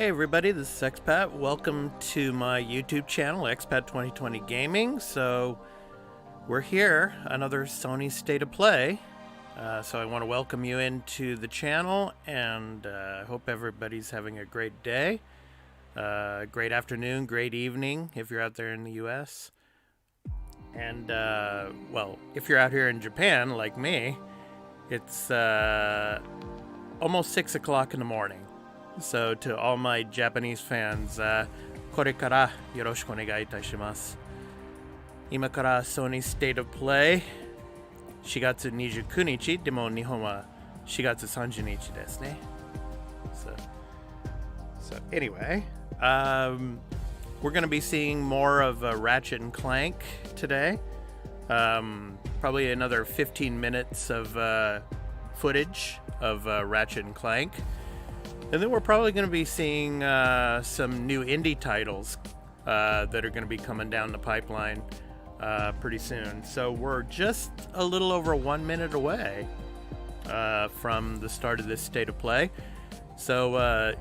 Hey everybody, this is Expat. Welcome to my YouTube channel, Expat 2020 Gaming. So we're here, another Sony State of Play. So I want to welcome you into the channel, and I hope everybody's having a great day, great afternoon, great evening if you're out there in the US. And well, if you're out here in Japan like me, it's almost 6 o'clock in the morning. So to all my Japanese fans, これからよろしくお願いいたします。今からSony State of Play 4月29日、でも日本は4月30日ですね。So anyway, we're going to be seeing more of Ratchet and Clank today. Probably another 15 minutes of footage of Ratchet and Clank. And then we're probably going to be seeing some new indie titles that are going to be coming down the pipeline pretty soon. So we're just a little over 1 minute away from the start of this State of Play. So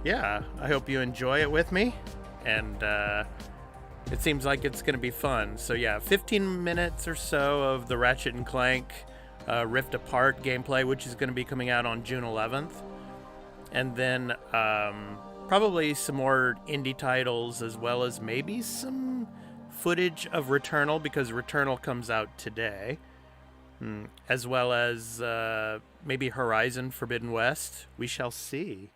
yeah, I hope you enjoy it with me. And it seems like it's going to be fun. So yeah, 15 minutes or so of the Ratchet and Clank Rift Apart gameplay, which is going to be coming out on June 11th. And then probably some more indie titles, as well as maybe some footage of Returnal, because Returnal comes out today. As well as maybe Horizon Forbidden West. We shall see.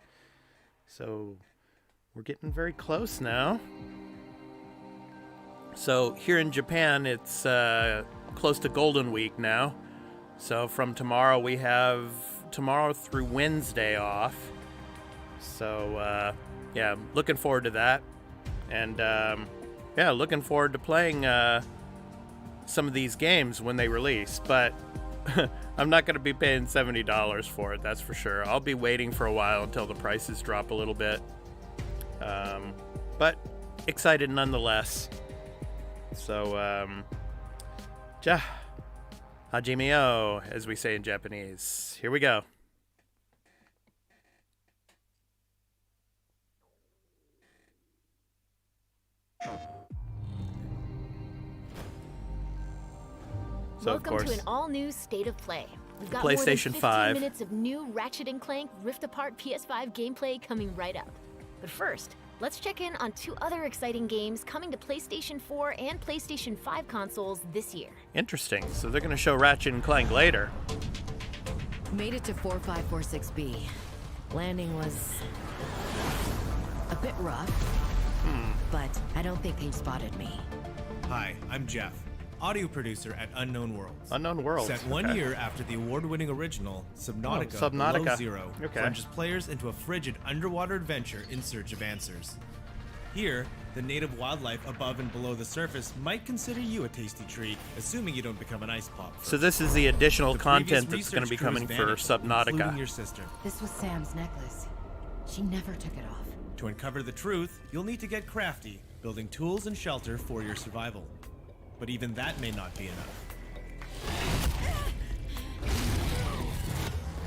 So we're getting very close now. So here in Japan, it's close to Golden Week now. So from tomorrow, we have tomorrow through Wednesday off. So, yeah, looking forward to that. And, yeah, looking forward to playing some of these games when they release. But I'm not going to be paying $70 for it, that's for sure. I'll be waiting for a while until the prices drop a little bit. But excited nonetheless. So, ja, hajime o, as we say in Japanese. Here we go. So Welcome to an all-new State of Play. We've got PlayStation more than 15 5 minutes of new Ratchet and Clank Rift Apart PS5 gameplay coming right up. But first, let's check in on two other exciting games coming to PlayStation 4 and PlayStation 5 consoles this year. Interesting. So they're going to show Ratchet and Clank later. Made it to 4546B. Landing was a bit rough, but I don't think they spotted me. Hi, I'm Jeff, audio producer at Unknown Worlds. Unknown Worlds. Set 1 year after the award-winning original, Subnautica, Below Zero plunges players into a frigid underwater adventure in search of answers. Here, the native wildlife above and below the surface might consider you a tasty treat, assuming you don't become an ice pop first. So this is the additional content that's going to be coming for Subnautica. Including your sister. This was Sam's necklace. She never took it off. To uncover the truth, you'll need to get crafty, building tools and shelter for your survival. But even that may not be enough.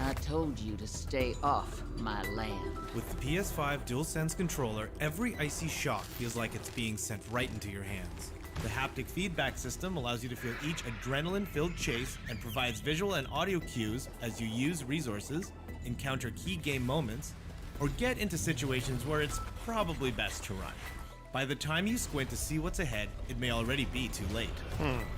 I told you to stay off my land. With the PS5 DualSense controller, every icy shock feels like it's being sent right into your hands. The haptic feedback system allows you to feel each adrenaline-filled chase and provides visual and audio cues as you use resources, encounter key game moments, or get into situations where it's probably best to run. By the time you squint to see what's ahead, it may already be too late.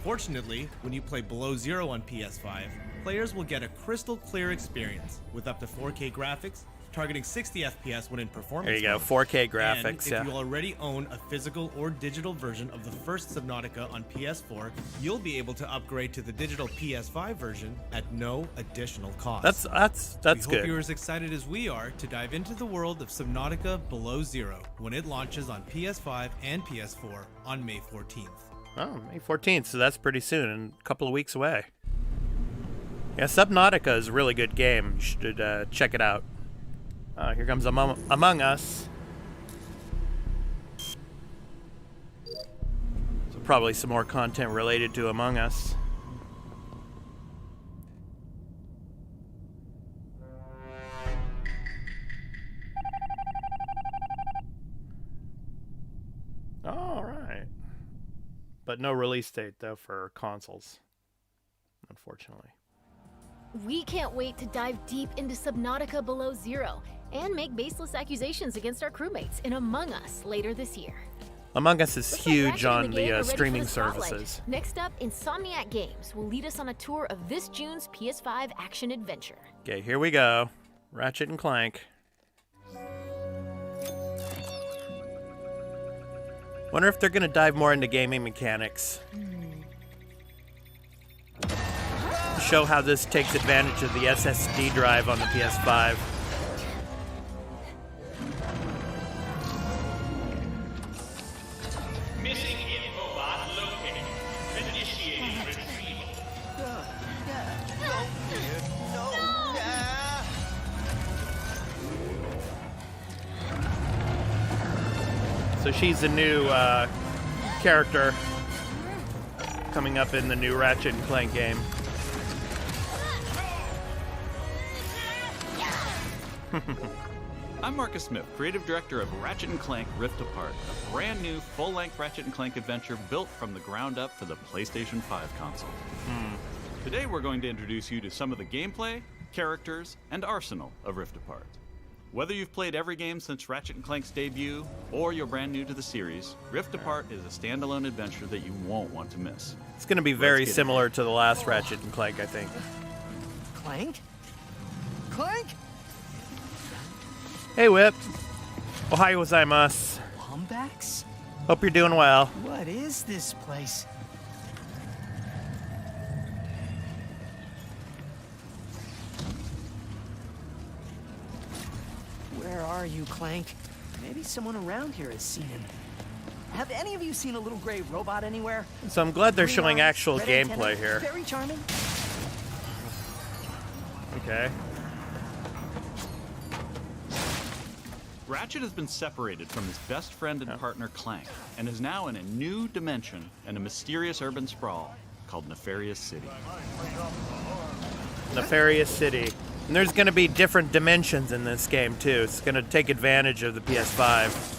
Fortunately, when you play Below Zero on PS5, players will get a crystal clear experience with up to 4K graphics, targeting 60 FPS when in performance There you go, mode. 4K graphics, And if yeah. you already own a physical or digital version of the first Subnautica on PS4, you'll be able to upgrade to the digital PS5 version at no additional cost. That's We good. hope you're as excited as we are to dive into the world of Subnautica Below Zero when it launches on PS5 and PS4 on May 14th. Oh, May 14th, so that's pretty soon, and a couple of weeks away. Yeah, Subnautica is a really good game. You should check it out. Here comes Among Us. So probably some more content related to Among Us. But no release date, though, for consoles, unfortunately. We can't wait to dive deep into Subnautica Below Zero and make baseless accusations against our crewmates in Among Us later this year. Among Us is Looks like huge Ratchet on and gang are the ready for streaming the spotlight. services. Next up, Insomniac Games will lead us on a tour of this June's PS5 action adventure. Okay, here we go. Ratchet and Clank. Wonder if they're going to dive more into gaming mechanics. Show how this takes advantage of the SSD drive on the PS5. Missing info bot located. Initiating retrieval. So she's a new character coming up in the new Ratchet and Clank game. I'm Marcus Smith, creative director of Ratchet & Clank Rift Apart, a brand new full-length Ratchet & Clank adventure built from the ground up for the PlayStation 5 console. Today we're going to introduce you to some of the gameplay, characters, and arsenal of Rift Apart. Whether you've played every game since Ratchet & Clank's debut, or you're brand new to the series, Rift Apart is a standalone adventure that you won't want to miss. It's going to be very similar to the last Ratchet and Clank, I think. Clank? Clank? Hey, Whip. Ohio gozaimasu. Lombax? Hope you're doing well. What is this place? Where are you, Clank? Maybe someone around here has seen him. Have any of you seen a little gray robot anywhere? So I'm glad they're Green showing eyes, actual red gameplay antenna, here. Very charming. Okay. Ratchet has been separated from his best friend and partner Clank, and is now in a new dimension in a mysterious urban sprawl called Nefarious City. Nefarious City. And there's going to be different dimensions in this game, too. It's going to take advantage of the PS5.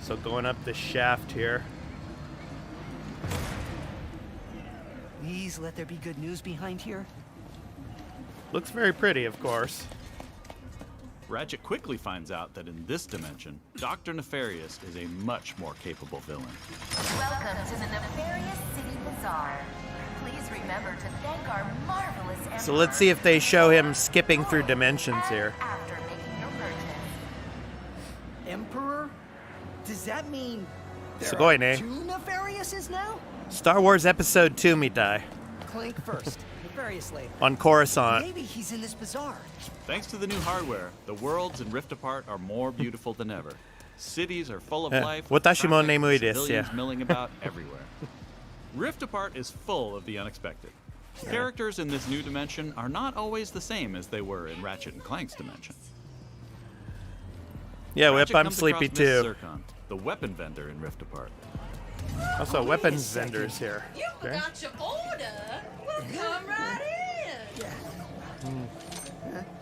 So going up the shaft here. Please let there be good news behind here. Looks very pretty, of course. Ratchet quickly finds out that in this dimension, Dr. Nefarious is a much more capable villain. Welcome to the Nefarious City Bazaar. Please remember to thank our marvelous Emperor. So let's see if they show him skipping through dimensions here. After making your purchase. Emperor? Does that mean there Sugoi are ne. 2 Nefariouses now? Star Wars Episode 2 mitai. Clank first, Nefarious later. On Coruscant. Maybe he's in this bazaar. Thanks to the new hardware, the worlds in Rift Apart are more beautiful than ever. Cities are full of life, with Watashi mo traffic nemui and desu, civilians yeah. milling about everywhere. Rift Apart is full of the unexpected. Characters in this new dimension are not always the same as they were in Ratchet and Clank's dimension. Yeah, Whip, Ratchet I'm comes sleepy across Miss too. Zircon, the weapon vendor in Rift Apart. Also, weapons vendors here. You Okay. forgot your order. Well, come right in.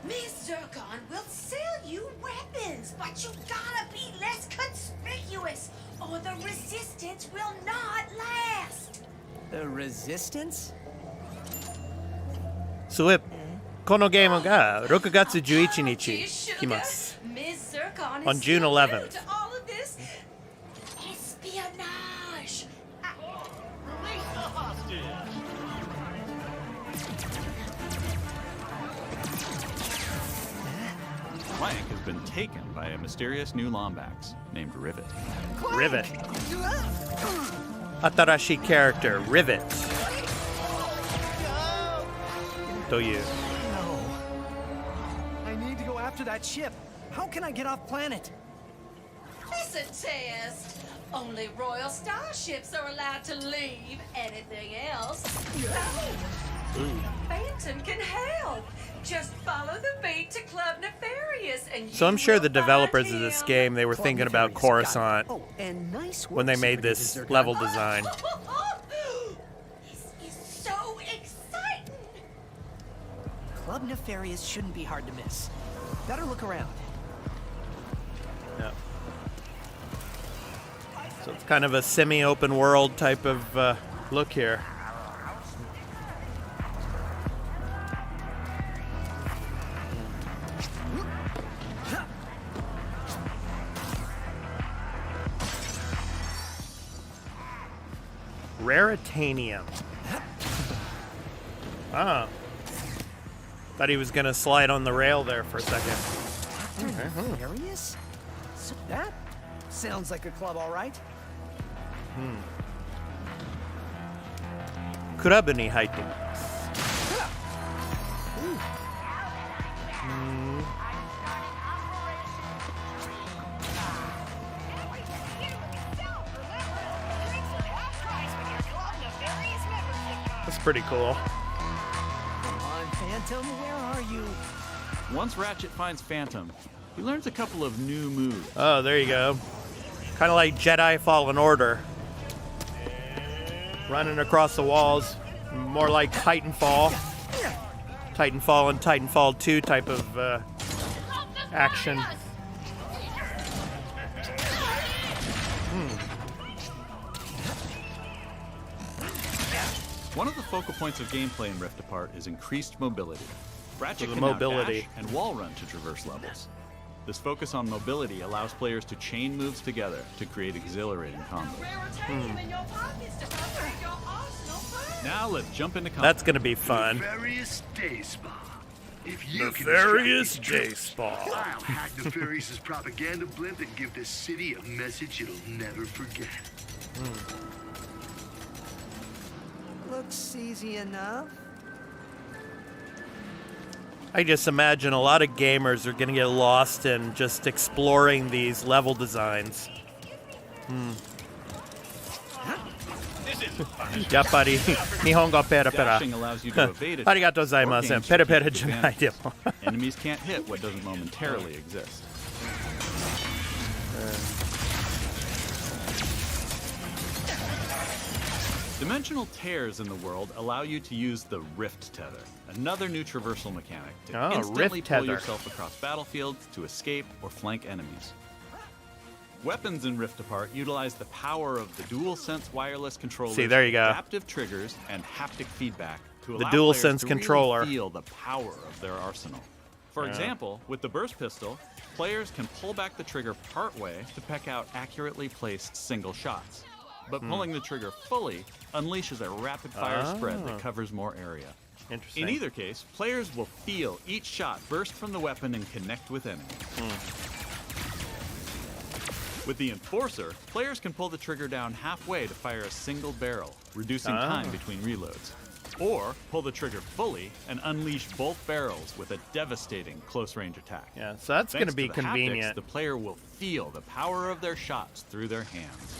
Miss Zircon will sell you weapons, but you gotta be less conspicuous, or the resistance will not last. The Resistance? So, Whip, このゲームが6月11日 Sugar, 来ます。 Miss Zircon is On June still 11th. new to all of this espionage. Release the hostage. Clank has been taken by a mysterious new Lombax named Rivet. Rivet. 新しい character, Rivet. という。 No. I need to go after that ship. How can I get off planet? Listen, Test. Only royal starships are allowed to leave. Anything else? No. Phantom can help. Just follow the beat to Club Nefarious, and So I'm you sure will the developers find of this him. game, they were thinking about Coruscant Oh, and nice work, when they made Secret this Zircon. level design. This is so exciting. Club Nefarious shouldn't be hard to miss. Better look around. Yeah. So it's kind of a semi-open world type of look here. Raritanium. Ah. Thought he was gonna slide on the rail there for a second. Nefarious? So that sounds like a club, all right. Kurabuni Haitu. That's pretty cool. Come on, Phantom, where are you? Once Ratchet finds Phantom, he learns a couple of new moves. Oh, there you go. Kind of like Jedi Fallen Order. Running across the walls. More like Titanfall. Titanfall and Titanfall 2 type of action. One of the focal points of gameplay in Rift Apart is increased mobility. Ratchet So the can now mobility. dash and wall run to traverse levels. This focus on mobility allows players to chain moves together to create exhilarating combos. Now let's jump into combat. That's going to be fun. Nefarious Day Spa. If you Nefarious can Day Spa. I'll hack Nefarious's propaganda blimp and give this city a message it'll never forget. Looks easy enough. I just imagine a lot of gamers are going to get lost in just exploring these level designs. Yappari, Nihongo pera pera. Dashing allows you to evade it. Arigatou gozaimasen. Pera pera janai demo. Enemies can't hit what doesn't momentarily exist. Dimensional tears in the world allow you to use the Rift Tether, another new traversal mechanic to instantly Rift pull Tether. yourself across battlefields to escape or flank enemies. Weapons in Rift Apart utilize the power of the DualSense wireless controllers, See, there you go. adaptive triggers, and haptic feedback to allow DualSense players to controller. really feel the power of their arsenal. For example, with the burst pistol, players can pull back the trigger partway to peck out accurately placed single shots. But pulling the trigger fully unleashes a rapid-fire spread that covers more area. Interesting. In either case, players will feel each shot burst from the weapon and connect with enemies. With the Enforcer, players can pull the trigger down halfway to fire a single barrel, reducing time between reloads. Or pull the trigger fully and unleash both barrels with a devastating close-range attack. Yeah, so that's going Thanks to be the haptics, convenient. the player will feel the power of their shots through their hands.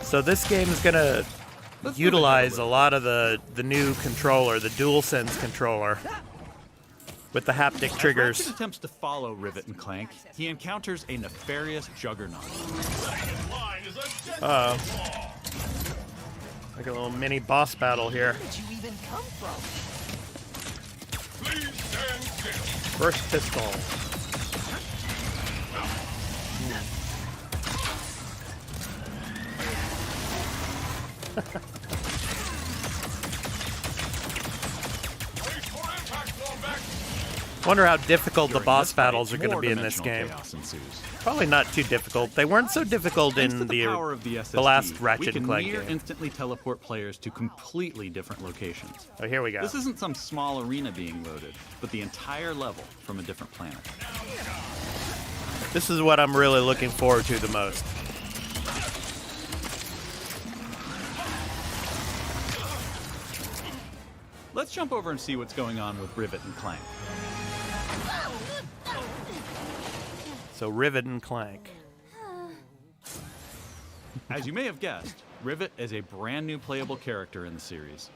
So this game is going to Let's utilize a lot of the new controller, the DualSense controller, with the haptic As triggers. Ratchet attempts to follow Rivet and Clank, he encounters a nefarious juggernaut. Uh-oh. Like a little mini boss battle here. Where did you even come from? First pistol. Wonder how difficult the During boss this fight, battles are going to more be in this dimensional game. chaos ensues. Probably not too difficult. They weren't so difficult Thanks in to the power of the SSD, last we Ratchet can and Clank near game. instantly teleport players to completely different locations. Oh, here we go. This isn't some small arena being loaded, but the entire level from a different planet. This is what I'm really looking forward to the most. Let's jump over and see what's going on with Rivet and Clank. So Rivet and Clank. As you may have guessed, Rivet is a brand new playable character in the series.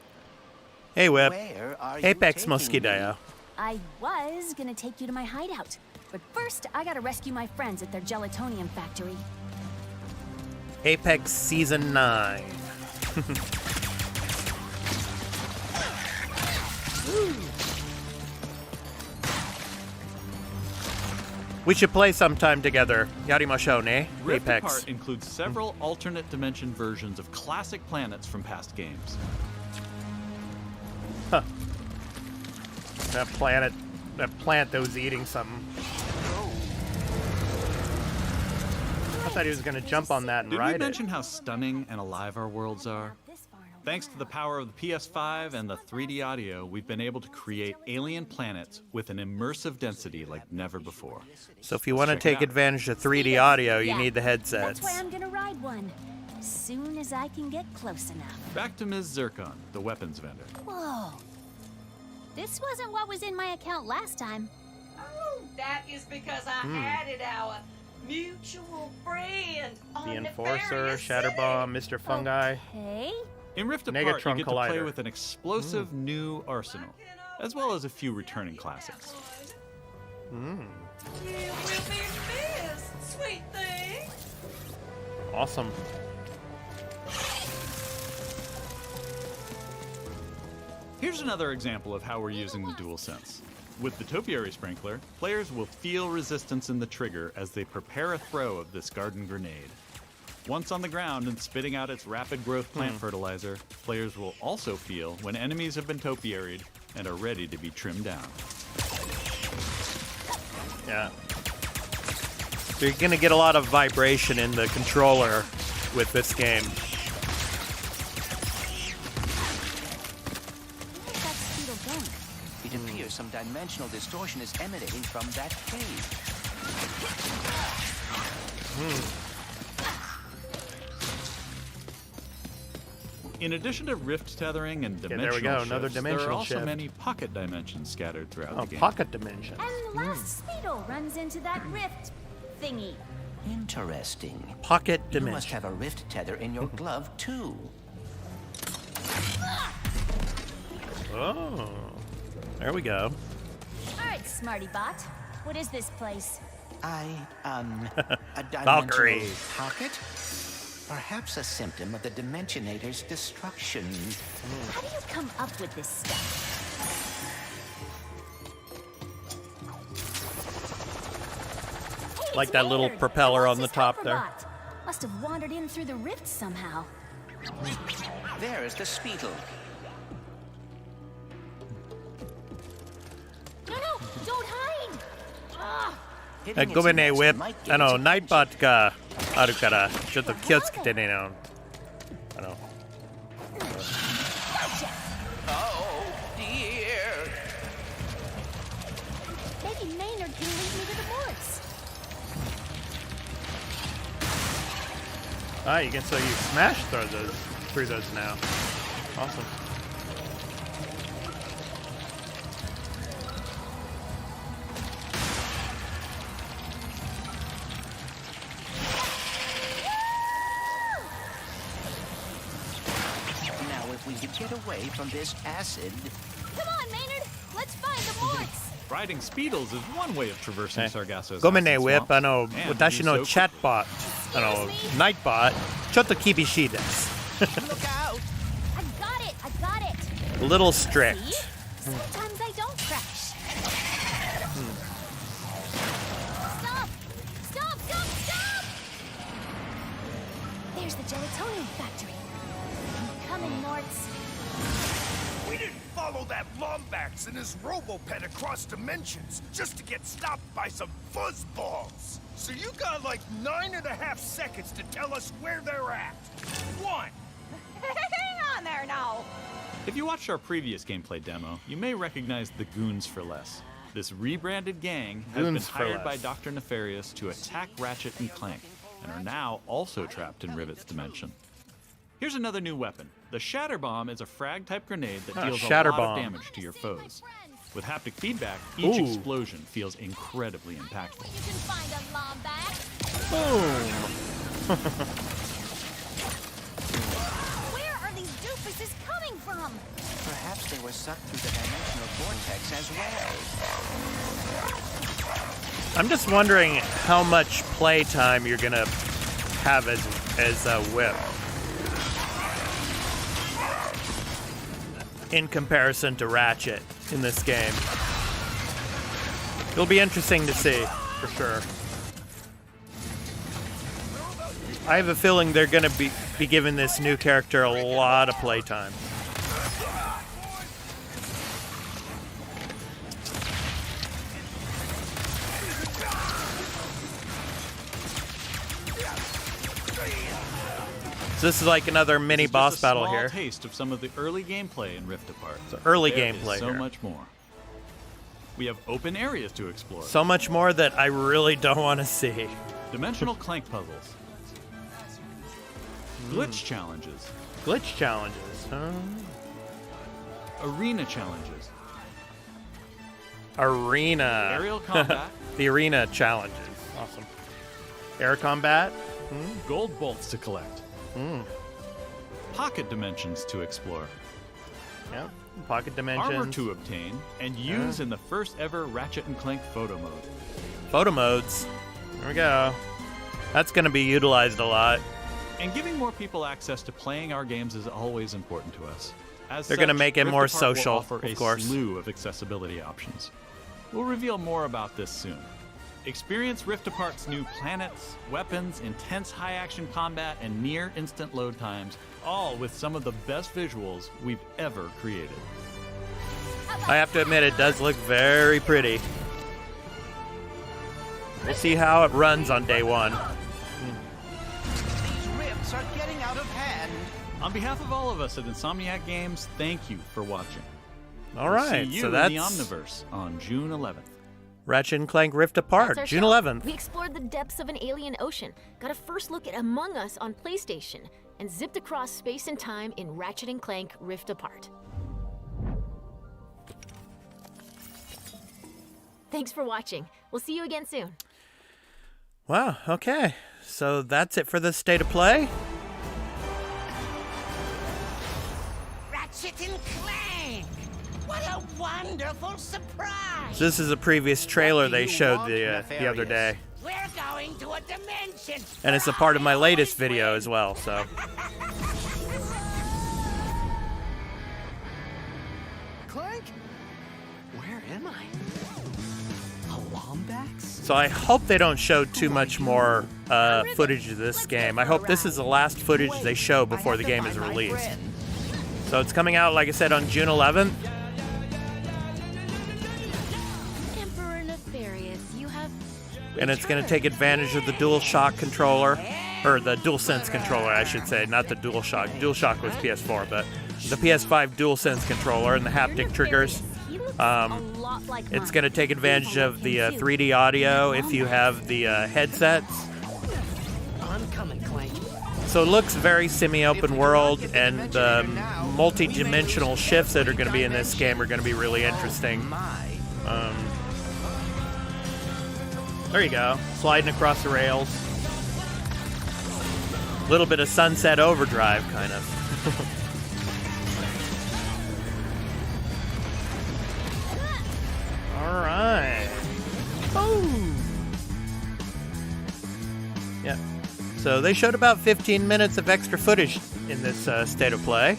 Hey, Whip. Where are you Apex taking me? Mosquito. I was gonna take you to my hideout, but first I gotta rescue my friends at their gelatonium factory. Apex Season 9. We should play sometime together. Yarimashou ne? Rift Apex. Apart includes several alternate dimension versions of classic planets from past games. Huh. That plant that was eating something. I thought he was going to jump on that and Did ride we it. mention how stunning and alive our worlds are? Thanks to the power of the PS5 and the 3D audio, we've been able to create alien planets with an immersive density like never before. So if you want to Check it take out. advantage of 3D audio, you Yeah, need the headsets. That's why I'm gonna ride one. As soon as I can get close enough. Back to Ms. Zircon, the weapons vendor. Whoa. This wasn't what was in my account last time. Oh, that is because I added our mutual friend on The Enforcer, Nefarious Shatterbomb, Mr. Fungi. Hey? In Rift Apart, Negatron you get to play Collider. with an explosive new arsenal, as well as a few returning classics. You will be missed, sweet thing. Awesome. Here's another example of how we're using the DualSense. With the Topiary Sprinkler, players will feel resistance in the trigger as they prepare a throw of this garden grenade. Once on the ground and spitting out its rapid growth plant fertilizer, players will also feel when enemies have been topiaried and are ready to be trimmed down. Yeah. So you're going to get a lot of vibration in the controller with this game. Where's that speedle going? It appears some dimensional distortion is emanating from that cave. In addition to rift tethering and Okay, dimensional there we go, another shifts, there dimensional are also shift. many pocket dimensions scattered throughout Oh, the game. pocket dimension. And the last speedle runs into that rift thingy. Interesting. Pocket You dimension. must have a rift tether in your glove, too. Oh. There we go. All right, smarty bot. What is this place? A Valkyrie. dimensional pocket? Perhaps a symptom of the Dimensionator's destruction. How do you come up with this stuff? Hey, Like it's that little Maynard. propeller on the His top there. hoverbot. Must have wandered in through the rift somehow. There is the Speedle. No, don't hide! Ah, hitting its Goね nest whip. might get its ナイパーがあるからちょっと気をつけてね。Oh, dear. maybe Maynard can lead me to the woods. Ah, you can so you smash through those now. Awesome. Now, if we could get away from this acid. Come on, Maynard! Let's find the woods! Riding Speedles is one way of traversing Sargasso's ごめんね、 acid ウェ swamp, ブ。 and 私 do の so チャッ quickly. トボット、ナイトボット、ちょっと厳しいです。 I got it! A little strict. See? Sometimes I don't crash. Stop! There's the gelatonium factory. I'm coming, Morts. We didn't follow that Lombax and his Robopet across dimensions just to get stopped by some fuzzballs. So you got like 9.5 seconds to tell us where they're at. 1. Hang on there now. If you watched our previous gameplay demo, you may recognize the Goons for Less. This rebranded gang has been Goons for hired by Less. Dr. Nefarious to attack Ratchet and Clank, and are now also trapped in Rivet's dimension. Here's another new weapon. The Shatterbomb is a frag-type grenade that deals a lot Shatterbomb. of damage to your foes. With haptic feedback, each Ooh. explosion feels incredibly impactful. You can find a Lombax. Boom. Where are these doofuses coming from? Perhaps they were sucked through the dimensional vortex as well. I'm just wondering how much playtime you're gonna have as a whip in comparison to Ratchet. in this game. It'll be interesting to see, for sure. I have a feeling they're going to be giving this new character a lot of playtime. So this is like another mini boss battle here. Just a small taste of some of the early gameplay in Rift Apart. So early There gameplay is so here. much more. We have open areas to explore. So much more that I really don't want to see. Dimensional clank puzzles. Glitch challenges. Glitch challenges, huh? Arena challenges. Arena. Aerial combat. The arena challenges. Awesome. Air combat. Gold bolts to collect. Pocket dimensions to explore. Yeah. Pocket dimensions. Armor to obtain and use in the first ever Ratchet and Clank photo mode. Photo modes. There we go. That's going to be utilized a lot. And giving more people access to playing our games is always important to us. As They're gonna such, make it Rift more Apart social, will offer of a course. slew of accessibility options. We'll reveal more about this soon. Experience Rift Apart's new planets, weapons, intense high-action combat, and near-instant load times, all with some of the best visuals we've ever created. I have to admit, it does look very pretty. We'll see how it runs on day one. These rifts are getting out of hand. On behalf of all of us at Insomniac Games, thank you for watching. All We'll right, see you so in that's the Omniverse on June 11th. Ratchet and Clank Rift Apart, That's our June show. 11th. We explored the depths of an alien ocean, got a first look at Among Us on PlayStation, and zipped across space and time in Ratchet and Clank Rift Apart. Thanks for watching. We'll see you again soon. Wow, okay. So that's it for the State of Play. Ratchet and Clank! What a wonderful surprise! So this is a previous trailer they showed the other day. We're going to a dimension! And it's a part of my latest video as well, so. Clank? Where am I? A Lombax? So I hope they don't show too much more footage of this game. I hope this is the last footage they show before the game is released. So it's coming out, like I said, on June 11th. Emperor Nefarious, you have... And it's going to take advantage of the DualShock controller. Or the DualSense controller, I should say, not the DualShock. DualShock was PS4, but the PS5 DualSense controller and the haptic triggers. It's going to take advantage of the 3D audio if you have the headsets. I'm coming, Clank. So it looks very semi-open world, and the multi-dimensional shifts that are going to be in this game are going to be really interesting. There you go, sliding across the rails. A little bit of Sunset Overdrive, kind of. All right. Oh. Yeah. So they showed about 15 minutes of extra footage in this State of Play.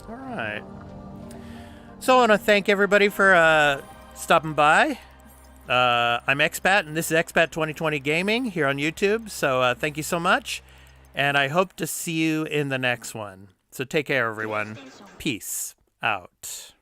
All right. So I want to thank everybody for stopping by. I'm Expat, and this is Expat 2020 Gaming here on YouTube. So thank you so much, and I hope to see you in the next one. So take care, everyone. Peace out.